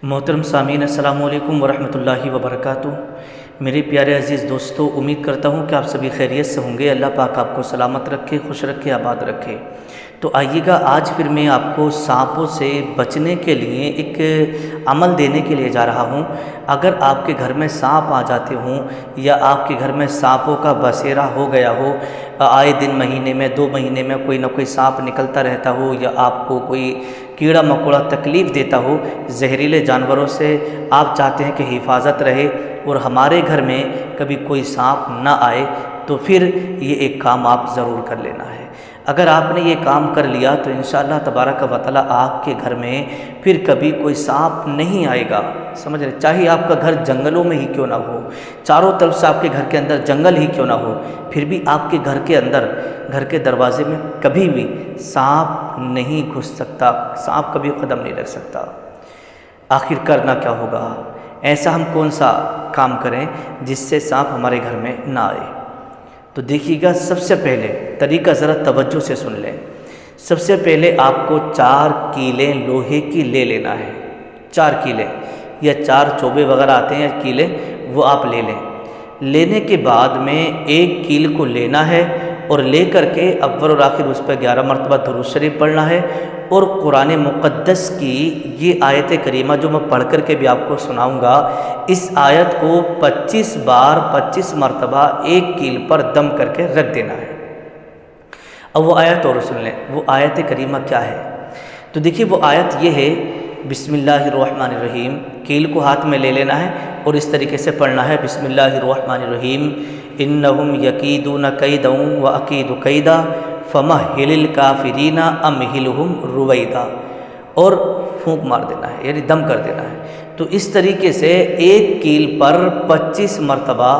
محترم سامعین السلام علیکم ورحمۃ اللہ وبرکاتہ۔ میرے پیارے عزیز دوستو، امید کرتا ہوں کہ آپ سبھی خیریت سے ہوں گے۔ اللہ پاک آپ کو سلامت رکھے، خوش رکھے، آباد رکھے۔ تو آئیے گا، آج پھر میں آپ کو سانپوں سے بچنے کے لیے ایک عمل دینے کے لیے جا رہا ہوں۔ اگر آپ کے گھر میں سانپ آ جاتے ہوں یا آپ کے گھر میں سانپوں کا بسیرا ہو گیا ہو، آئے دن مہینے میں 2 مہینے میں کوئی نہ کوئی سانپ نکلتا رہتا ہو، یا آپ کو کوئی کیڑا مکوڑا تکلیف دیتا ہو، زہریلے جانوروں سے آپ چاہتے ہیں کہ حفاظت رہے اور ہمارے گھر میں کبھی کوئی سانپ نہ آئے، تو پھر یہ ایک کام آپ ضرور کر لینا ہے۔ اگر آپ نے یہ کام کر لیا تو انشاءاللہ تبارک و تعالی آپ کے گھر میں پھر کبھی کوئی سانپ نہیں آئے گا۔ سمجھ رہے؟ چاہے آپ کا گھر جنگلوں میں ہی کیوں نہ ہو، چاروں طرف سے آپ کے گھر کے اندر جنگل ہی کیوں نہ ہو، پھر بھی آپ کے گھر کے اندر، گھر کے دروازے میں کبھی بھی سانپ نہیں گھس سکتا، سانپ کبھی قدم نہیں رکھ سکتا۔ آخر کرنا کیا ہوگا؟ ایسا ہم کون سا کام کریں جس سے سانپ ہمارے گھر میں نہ آئے؟ تو دیکھیے گا، سب سے پہلے طریقہ ذرا توجہ سے سن لیں۔ سب سے پہلے آپ کو 4 کیلیں لوہے کی لے لینا ہے۔ 4 کیلیں یا 4 چوبے وغیرہ آتے ہیں کیلیں، وہ آپ لے لیں۔ لینے کے بعد میں 1 کیل کو لینا ہے اور لے کر کے اول اور آخر اس پہ 11 مرتبہ درود شریف پڑھنا ہے، اور قرآن مقدس کی یہ آیت کریمہ جو میں پڑھ کر کے بھی آپ کو سناؤں گا، اس آیت کو 25 بار 25 مرتبہ 1 کیل پر دم کر کے رکھ دینا ہے۔ اب وہ آیت اور سن لیں، وہ آیت کریمہ کیا ہے؟ تو دیکھیے، وہ آیت یہ ہے، بسم اللہ الرحمن الرحیم۔ کیل کو ہاتھ میں لے لینا ہے اور اس طریقے سے پڑھنا ہے، بسم اللہ الرحمن الرحیم، انہم یکیدون کیدا واکید کیدا فمہل الکافرین امہلہم رویدا، اور پھونک مار دینا ہے، یعنی دم کر دینا ہے۔ تو اس طریقے سے 1 کیل پر 25 مرتبہ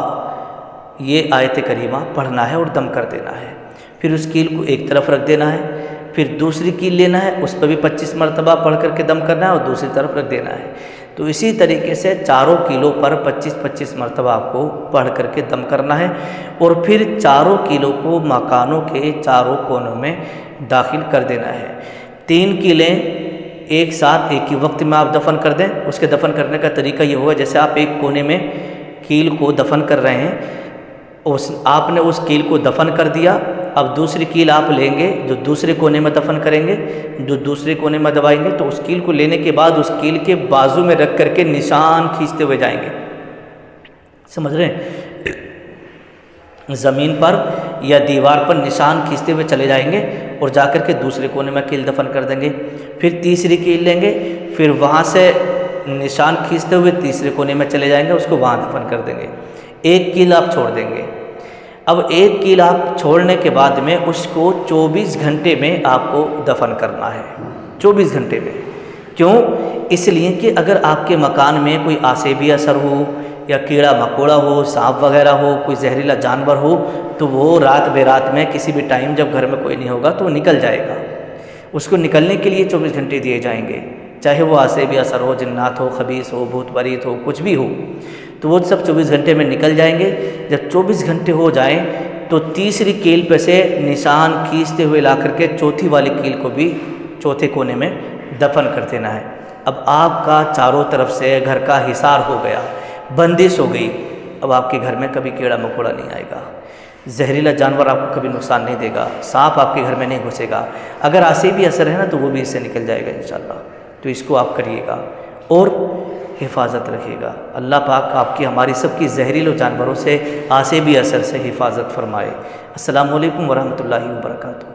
یہ آیت کریمہ پڑھنا ہے اور دم کر دینا ہے۔ پھر اس کیل کو ایک طرف رکھ دینا ہے، پھر دوسری کیل لینا ہے، اس پہ بھی 25 مرتبہ پڑھ کر کے دم کرنا ہے اور دوسری طرف رکھ دینا ہے۔ تو اسی طریقے سے چاروں کیلوں پر 25 مرتبہ آپ کو پڑھ کر کے دم کرنا ہے، اور پھر چاروں کیلوں کو مکانوں کے چاروں کونوں میں داخل کر دینا ہے۔ 3 کیلیں ایک ساتھ ایک ہی وقت میں آپ دفن کر دیں۔ اس کے دفن کرنے کا طریقہ یہ ہوگا، جیسے آپ ایک کونے میں کیل کو دفن کر رہے ہیں، آپ نے اس کیل کو دفن کر دیا، اب دوسری کیل آپ لیں گے جو دوسرے کونے میں دفن کریں گے، جو دوسرے کونے میں دبائیں گے، تو اس کیل کو لینے کے بعد اس کیل کے بازو میں رکھ کر کے نشان کھینچتے ہوئے جائیں گے۔ سمجھ رہے ہیں؟ زمین پر یا دیوار پر نشان کھینچتے ہوئے چلے جائیں گے اور جا کر کے دوسرے کونے میں کیل دفن کر دیں گے۔ پھر تیسری کیل لیں گے، پھر وہاں سے نشان کھینچتے ہوئے تیسرے کونے میں چلے جائیں گے، اس کو وہاں دفن کر دیں گے۔ 1 کیل آپ چھوڑ دیں گے۔ اب 1 کیل آپ چھوڑنے کے بعد میں اس کو 24 گھنٹے میں آپ کو دفن کرنا ہے۔ 24 گھنٹے میں۔ کیوں؟ اس لیے کہ اگر آپ کے مکان میں کوئی آسیبی اثر ہو یا کیڑا مکوڑا ہو، سانپ وغیرہ ہو، کوئی زہریلا جانور ہو، تو وہ رات بے رات میں کسی بھی ٹائم جب گھر میں کوئی نہیں ہوگا تو وہ نکل جائے گا۔ اس کو نکلنے کے لیے 24 گھنٹے دیے جائیں گے، چاہے وہ آسیبی اثر ہو، جنات ہو، خبیث ہو، بھوت پریت ہو، کچھ بھی ہو، تو وہ سب 24 گھنٹے میں نکل جائیں گے۔ جب 24 گھنٹے ہو جائیں تو تیسری کیل پہ سے نشان کھینچتے ہوئے لا کر کے چوتھی والی کیل کو بھی چوتھے کونے میں دفن کر دینا ہے۔ اب آپ کا چاروں طرف سے گھر کا حصار ہو گیا، بندش ہو گئی۔ اب آپ کے گھر میں کبھی کیڑا مکوڑا نہیں آئے گا، زہریلا جانور آپ کو کبھی نقصان نہیں دے گا، سانپ آپ کے گھر میں نہیں گھسے گا۔ اگر آسیبی اثر ہے نا تو وہ بھی اس سے نکل جائے گا انشاءاللہ۔ تو اس کو آپ کریے گا اور حفاظت رکھیے گا۔ اللہ پاک آپ کی، ہماری سب کی زہریلے جانوروں سے، آسیبی اثر سے حفاظت فرمائے۔ السلام علیکم ورحمۃ اللہ وبرکاتہ۔